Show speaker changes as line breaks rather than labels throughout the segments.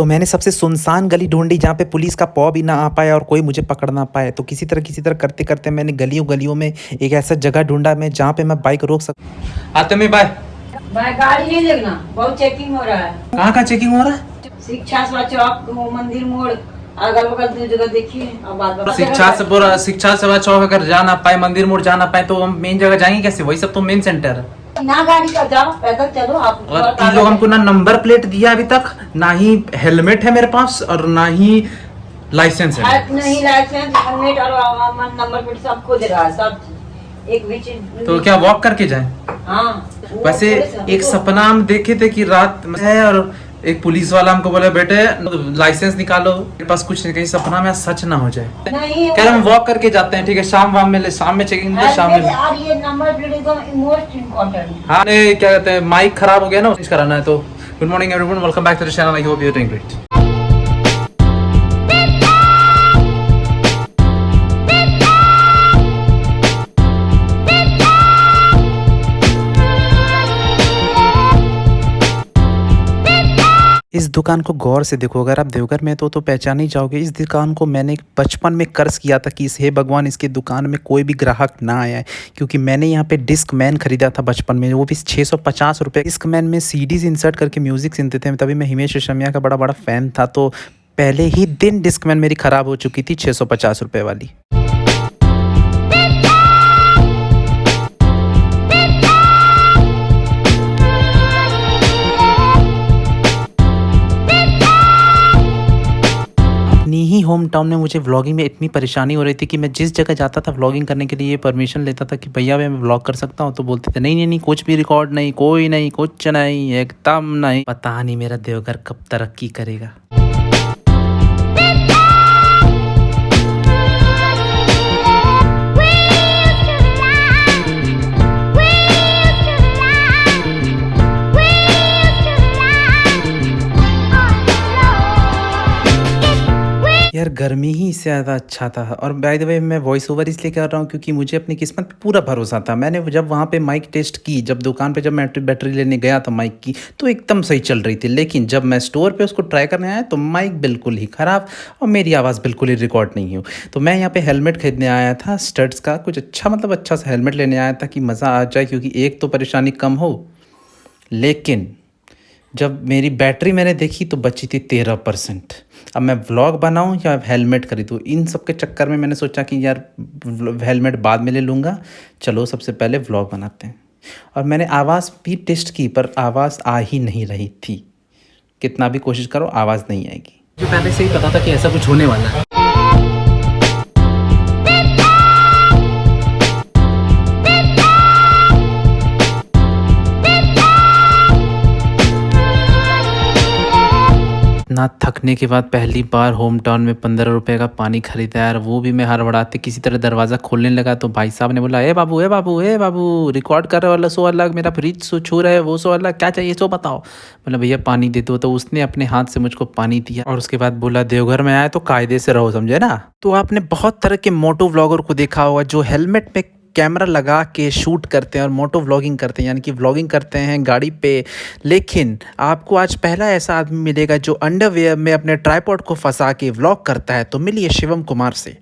तो मैंने सबसे सुनसान गली ढूंढी जहाँ पे पुलिस का पौ भी ना आ पाए और कोई मुझे पकड़ ना पाए। तो किसी तरह करते करते मैंने गलियों गलियों में एक ऐसा जगह ढूंढा मैं जहाँ पे मैं बाइक रोक सकूँ। आते में बाय
भाई गाड़ी नहीं देखना, बहुत चेकिंग हो रहा है।
कहाँ का चेकिंग हो रहा है?
शिक्षा चौक, मंदिर मोड़, अगल बगल दो जगह देखिए। अब बात
शिक्षा सेवा चौक अगर जा ना पाए, मंदिर मोड़ जा ना पाए तो हम मेन जगह जाएंगे कैसे? वही सब तो मेन सेंटर है
ना। गाड़ी का जाओ, पैदल चलो आप।
और इन लोग हमको ना नंबर प्लेट दिया अभी तक, ना ही हेलमेट है मेरे पास और ना ही लाइसेंस है।
नहीं लाइसेंस, हेलमेट और नंबर प्लेट सब खो दे रहा है, सब एक बीच।
तो क्या वॉक करके जाए?
हाँ,
वैसे एक सपना हम देखे थे कि रात में है और एक पुलिस वाला हमको बोले बेटे लाइसेंस निकालो, मेरे पास कुछ नहीं, कहीं सपना में सच ना हो जाए।
नहीं,
कह हम वॉक करके जाते हैं, ठीक है? शाम में चेकिंग, शाम में।
और ये नंबर प्लेट एकदम मोस्ट इम्पोर्टेंट।
हाँ, क्या कहते हैं, माइक खराब हो गया ना, उसको कराना है। तो good morning everyone, welcome back to the channel. I hope you are doing great. इस दुकान को गौर से देखो, अगर आप देवघर में तो पहचान ही जाओगे। इस दुकान को मैंने बचपन में कर्ज किया था कि हे भगवान इसके दुकान में कोई भी ग्राहक ना आया है, क्योंकि मैंने यहाँ पे डिस्क मैन खरीदा था बचपन में, वो भी 650 रुपये। डिस्क मैन में सीडीज इंसर्ट करके म्यूजिक सुनते थे, तभी मैं हिमेश रेशमिया का बड़ा फ़ैन था। तो पहले ही दिन डिस्क मैन मेरी ख़राब हो चुकी थी 650 रुपये वाली। अपनी ही होम टाउन में मुझे व्लॉगिंग में इतनी परेशानी हो रही थी कि मैं जिस जगह जाता था व्लॉगिंग करने के लिए परमिशन लेता था कि भैया मैं व्लॉग कर सकता हूँ, तो बोलते थे नहीं, कुछ भी रिकॉर्ड नहीं, कोई नहीं, कुछ नहीं, एकदम नहीं। पता नहीं मेरा देवघर कब तरक्की करेगा। यार गर्मी ही इससे ज़्यादा अच्छा था। और बाय द वे मैं वॉइस ओवर इसलिए कर रहा हूँ क्योंकि मुझे अपनी किस्मत पे पूरा भरोसा था। मैंने जब वहाँ पे माइक टेस्ट की, जब दुकान पे जब मैं बैटरी लेने गया था माइक की, तो एकदम सही चल रही थी। लेकिन जब मैं स्टोर पे उसको ट्राई करने आया तो माइक बिल्कुल ही ख़राब और मेरी आवाज़ बिल्कुल ही रिकॉर्ड नहीं हुई। तो मैं यहाँ पर हेलमेट खरीदने आया था स्टड्स का, कुछ अच्छा सा हेलमेट लेने आया था कि मज़ा आ जाए, क्योंकि एक तो परेशानी कम हो। लेकिन जब मेरी बैटरी मैंने देखी तो बची थी 13%। अब मैं व्लॉग बनाऊं या हेलमेट खरीदूं, इन सब के चक्कर में मैंने सोचा कि यार हेलमेट बाद में ले लूँगा, चलो सबसे पहले व्लॉग बनाते हैं। और मैंने आवाज़ भी टेस्ट की पर आवाज़ आ ही नहीं रही थी। कितना भी कोशिश करो आवाज़ नहीं आएगी। मुझे पहले से ही पता था कि ऐसा कुछ होने वाला है। ना थकने के बाद पहली बार होम टाउन में 15 रुपए का पानी खरीदा यार, वो भी मैं हड़बड़ाते किसी तरह दरवाज़ा खोलने लगा तो भाई साहब ने बोला ए बाबू रिकॉर्ड कर रहे वाला 100 अलग, मेरा फ्रिज सो छू रहा है वो 100 अलग, क्या चाहिए सो बताओ। बोला भैया पानी दे दो। तो उसने अपने हाथ से मुझको पानी दिया और उसके बाद बोला देवघर में आए तो कायदे से रहो, समझे ना। तो आपने बहुत तरह के मोटो व्लॉगर को देखा होगा जो हेलमेट में कैमरा लगा के शूट करते हैं और मोटो व्लॉगिंग करते हैं, यानी कि व्लॉगिंग करते हैं गाड़ी पे। लेकिन आपको आज पहला ऐसा आदमी मिलेगा जो अंडरवेयर में अपने ट्राइपॉड को फंसा के व्लॉग करता है। तो मिलिए शिवम कुमार से।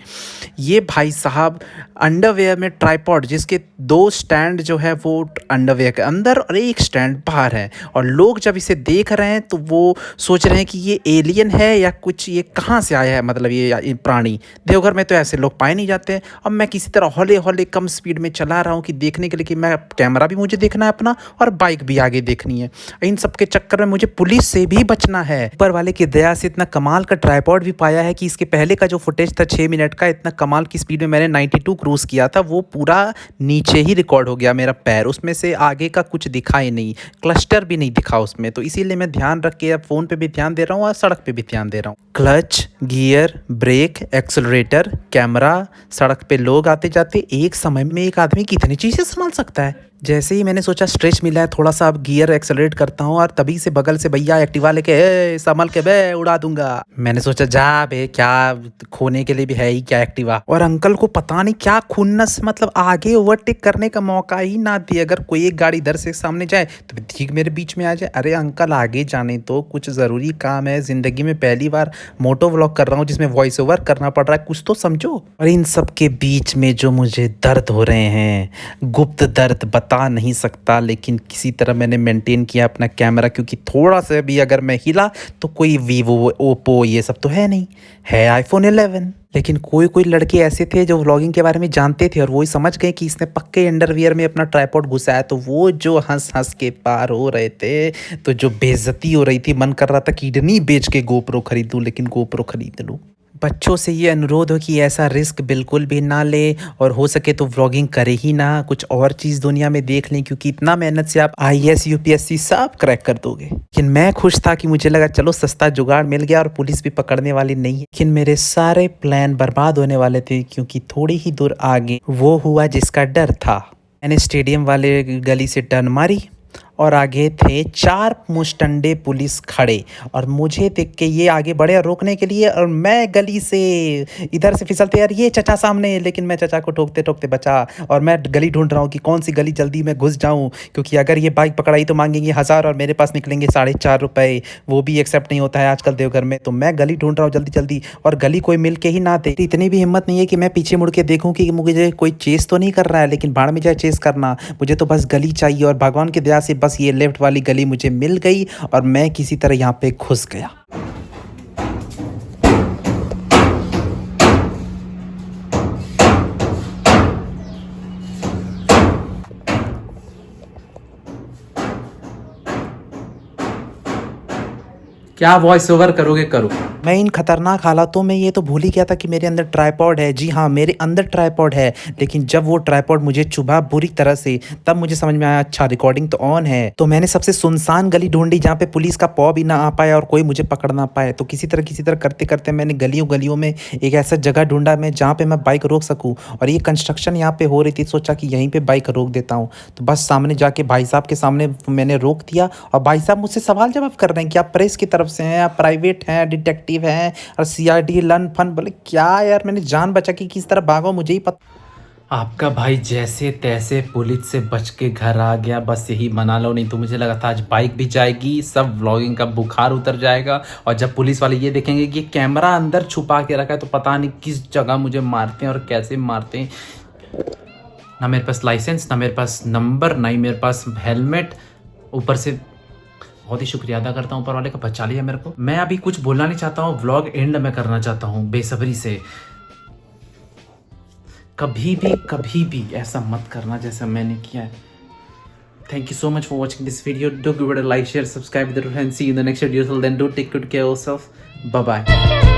ये भाई साहब अंडरवेयर में ट्राइपॉड, जिसके 2 स्टैंड जो है वो अंडरवेयर के अंदर और एक स्टैंड बाहर है, और लोग जब इसे देख रहे हैं तो वो सोच रहे हैं कि ये एलियन है या कुछ, ये कहाँ से आया है, मतलब ये प्राणी। देवघर में तो ऐसे लोग पाए नहीं जाते। अब मैं किसी तरह हौले हौले कम स्पीड में चला रहा हूँ कि देखने के लिए कि मैं कैमरा भी मुझे देखना है अपना और बाइक भी आगे देखनी है। इन सब के चक्कर में मुझे पुलिस से भी बचना है। ऊपर वाले की दया से इतना कमाल का ट्राइपॉड भी पाया है कि इसके पहले का जो फुटेज था 6 मिनट का, इतना कमाल की स्पीड में मैंने 92 क्रूज किया था, वो पूरा नीचे ही रिकॉर्ड हो गया मेरा पैर। उसमें से आगे का कुछ दिखा ही नहीं, क्लस्टर भी नहीं दिखा उसमें। तो इसीलिए मैं ध्यान रख के अब फ़ोन पे भी ध्यान दे रहा हूँ और सड़क पे भी ध्यान दे रहा हूँ। Clutch, gear, brake, accelerator, camera, सड़क पे लोग आते जाते, एक समय में एक आदमी कितनी चीज़ें संभाल सकता है। जैसे ही मैंने सोचा स्ट्रेच मिला है थोड़ा सा, अब गियर एक्सेलरेट करता हूँ और तभी से बगल से भैया एक्टिवा लेके संभल के बे उड़ा दूंगा। मैंने सोचा जा बे, क्या खोने के लिए भी है ही क्या एक्टिवा। और अंकल को पता नहीं क्या खुन्नस, मतलब आगे ओवरटेक करने का मौका ही ना दिए। अगर कोई एक गाड़ी इधर से सामने जाए तो ठीक मेरे बीच में आ जाए। अरे अंकल आगे जाने तो, कुछ ज़रूरी काम है, ज़िंदगी में पहली बार मोटो व्लॉग कर रहा हूँ जिसमें वॉइस ओवर करना पड़ रहा है, कुछ तो समझो। और इन सब के बीच में जो मुझे दर्द हो रहे हैं, गुप्त दर्द बता नहीं सकता, लेकिन किसी तरह मैंने मेंटेन किया अपना कैमरा, क्योंकि थोड़ा सा भी अगर मैं हिला तो कोई वीवो ओप्पो ये सब तो है नहीं, है आईफोन 11। लेकिन कोई कोई लड़के ऐसे थे जो व्लॉगिंग के बारे में जानते थे और वही समझ गए कि इसने पक्के अंडरवियर में अपना ट्राइपॉड घुसाया, तो वो जो हंस हंस के पार हो रहे थे, तो जो बेइज्जती हो रही थी, मन कर रहा था किडनी बेच के गोप्रो खरीदूं, लेकिन गोप्रो खरीद लूं। बच्चों से ये अनुरोध हो कि ऐसा रिस्क बिल्कुल भी ना ले, और हो सके तो व्लॉगिंग करे ही ना, कुछ और चीज़ दुनिया में देख लें, क्योंकि इतना मेहनत से आप आईएएस यूपीएससी सब क्रैक कर दोगे। लेकिन मैं खुश था कि मुझे लगा चलो सस्ता जुगाड़ मिल गया और पुलिस भी पकड़ने वाली नहीं है। लेकिन मेरे सारे प्लान बर्बाद होने वाले थे, क्योंकि थोड़ी ही दूर आगे वो हुआ जिसका डर था। मैंने स्टेडियम वाले गली से टर्न मारी और आगे थे 4 मुस्टंडे पुलिस खड़े, और मुझे देख के ये आगे बढ़े और रोकने के लिए, और मैं गली से इधर से फिसलते यार ये चचा सामने, लेकिन मैं चचा को ठोकते ठोकते बचा। और मैं गली ढूंढ रहा हूँ कि कौन सी गली जल्दी मैं घुस जाऊँ, क्योंकि अगर ये बाइक पकड़ाई तो मांगेंगे 1000 और मेरे पास निकलेंगे 4.5 रुपये, वो भी एक्सेप्ट नहीं होता है आजकल देवघर में। तो मैं गली ढूंढ रहा हूँ जल्दी जल्दी, और गली कोई मिल के ही ना दे। इतनी भी हिम्मत नहीं है कि मैं पीछे मुड़ के देखूँ कि मुझे कोई चेस तो नहीं कर रहा है, लेकिन भाड़ में जाए चेस करना, मुझे तो बस गली चाहिए। और भगवान की दया से बस ये लेफ्ट वाली गली मुझे मिल गई और मैं किसी तरह यहाँ पे घुस गया। क्या वॉइस ओवर करोगे करो। मैं इन खतरनाक हालातों में ये तो भूल ही गया था कि मेरे अंदर ट्राइपॉड है। जी हाँ, मेरे अंदर ट्राइपॉड है, लेकिन जब वो ट्राइपॉड मुझे चुभा बुरी तरह से, तब मुझे समझ में आया अच्छा रिकॉर्डिंग तो ऑन है। तो मैंने सबसे सुनसान गली ढूंढी जहाँ पे पुलिस का पौ भी ना आ पाए और कोई मुझे पकड़ ना पाए। तो किसी तरह करते करते मैंने गलियों गलियों में एक ऐसा जगह ढूंढा मैं जहाँ पे मैं बाइक रोक सकूँ, और ये कंस्ट्रक्शन यहाँ पे हो रही थी, सोचा कि यहीं पे बाइक रोक देता हूँ। तो बस सामने जाके भाई साहब के सामने मैंने रोक दिया, और भाई साहब मुझसे सवाल जवाब कर रहे हैं कि आप प्रेस की तरफ से हैं, आप प्राइवेट हैं, डिटेक्टिव हैं, और सीआईडी लन फन। बोले क्या यार, मैंने जान बचा कि किस तरह भागो मुझे ही पता। आपका भाई जैसे तैसे पुलिस से बच के घर आ गया, बस यही मना लो, नहीं तो मुझे लगा था आज बाइक भी जाएगी, सब व्लॉगिंग का बुखार उतर जाएगा। और जब पुलिस वाले ये देखेंगे कि कैमरा अंदर छुपा के रखा है, तो पता नहीं किस जगह मुझे मारते हैं और कैसे मारते हैं। ना मेरे पास लाइसेंस, ना मेरे पास नंबर, ना ही मेरे पास हेलमेट, ऊपर से बहुत ही शुक्रिया अदा करता हूँ ऊपर वाले का, बचा लिया मेरे को। मैं अभी कुछ बोलना नहीं चाहता हूँ, व्लॉग एंड में करना चाहता हूँ बेसब्री से। कभी भी ऐसा मत करना जैसा मैंने किया है। Thank you so much for watching this video. Do give it a like, share, subscribe, and see you in the next video. Till then, do take good care of yourself. Bye bye.